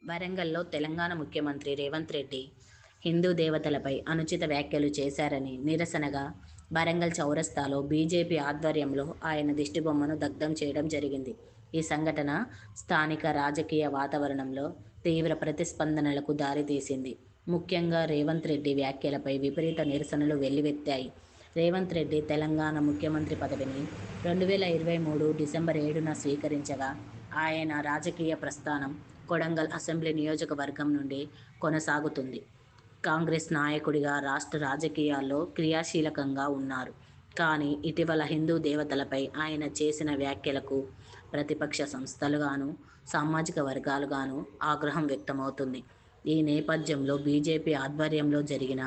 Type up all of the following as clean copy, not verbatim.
వరంగల్లో తెలంగాణ ముఖ్యమంత్రి రేవంత్ రెడ్డి హిందూ దేవతలపై అనుచిత వ్యాఖ్యలు చేశారని నిరసనగా వరంగల్ చౌరస్తాలో బీజేపీ ఆధ్వర్యంలో ఆయన దిష్టిబొమ్మను దగ్ధం చేయడం జరిగింది. ఈ సంఘటన స్థానిక రాజకీయ వాతావరణంలో తీవ్ర ప్రతిస్పందనలకు దారితీసింది. ముఖ్యంగా రేవంత్ రెడ్డి వ్యాఖ్యలపై విపరీత నిరసనలు వెల్లువెత్తాయి. రేవంత్ రెడ్డి తెలంగాణ ముఖ్యమంత్రి పదవిని 2023 డిసెంబర్ 7న స్వీకరించగా ఆయన రాజకీయ ప్రస్థానం కొడంగల్ అసెంబ్లీ నియోజకవర్గం నుండి కొనసాగుతుంది. కాంగ్రెస్ నాయకుడిగా రాష్ట్ర రాజకీయాల్లో క్రియాశీలకంగా ఉన్నారు. కానీ ఇటీవల హిందూ దేవతలపై ఆయన చేసిన వ్యాఖ్యలకు ప్రతిపక్ష సంస్థలుగాను, సామాజిక వర్గాలుగాను ఆగ్రహం వ్యక్తమవుతుంది. ఈ నేపథ్యంలో బీజేపీ ఆధ్వర్యంలో జరిగిన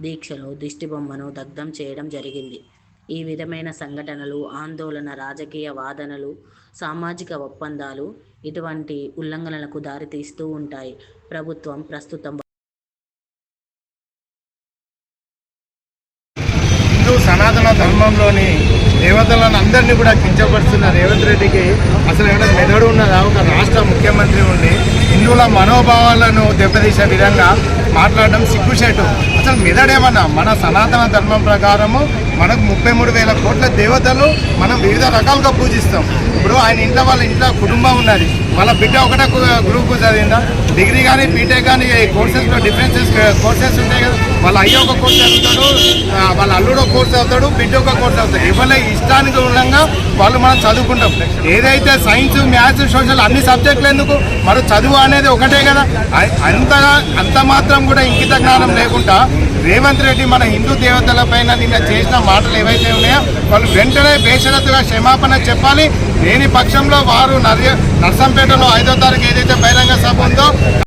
దీక్షలో దిష్టిబొమ్మను దగ్ధం చేయడం జరిగింది. ఈ విధమైన సంఘటనలు, ఆందోళన, రాజకీయ వాదనలు, సామాజిక ఒప్పందాలు ఇటువంటి ఉల్లంఘనలకు దారితీస్తూ ఉంటాయి. ప్రభుత్వం ప్రస్తుతం హిందూ సనాతన ధర్మంలోని దేవతలను అందరినీ కూడా కించపరుస్తున్న రేవంత్ రెడ్డికి అసలు ఏమైనా మెదడు ఉన్నదా? ఒక రాష్ట్ర ముఖ్యమంత్రి ఉండి హిందువుల మనోభావాలను దెబ్బతీసే విధంగా మాట్లాడడం సిగ్గుచేటు. అసలు మెదడేమన్నా? మన సనాతన ధర్మం ప్రకారము మనకు 33,000 కోట్ల దేవతలు మనం వివిధ రకాలుగా పూజిస్తాం. ఇప్పుడు ఆయన ఇంట్లో వాళ్ళ ఇంట్లో కుటుంబం ఉన్నది, వాళ్ళ బిడ్డ ఒకటే గ్రూప్ చదివిందా? డిగ్రీ కానీ బీటెక్ కానీ కోర్సెస్లో డిఫరెన్సెస్ కోర్సెస్ ఉంటాయి కదా. వాళ్ళ అయ్య ఒక కోర్స్ చదువుతాడు, వాళ్ళ అల్లుడు ఒక కోర్స్ చదువుతాడు, బిడ్డ ఒక కోర్స్ చదువుతాడు. ఎవరి ఇష్టానికి మూలంగా వాళ్ళు మనం చదువుకుంటాం. ఏదైతే సైన్స్, మ్యాథ్స్, సోషల్ అన్ని సబ్జెక్టులు ఎందుకు, మరి చదువు అనేది ఒకటే కదా. అంత మాత్రం కూడా ఇంకిత జ్ఞానం లేకుండా రేవంత్ రెడ్డి మన హిందూ దేవతల పైన నిన్న చేసిన మాటలు ఏవైతే ఉన్నాయో వాళ్ళు వెంటనే బేషరతుగా క్షమాపణ చెప్పాలి. లేని పక్షంలో వారు నర్సంపేటలో 5వ తారీఖు ఏదైతే బహిరంగ సభ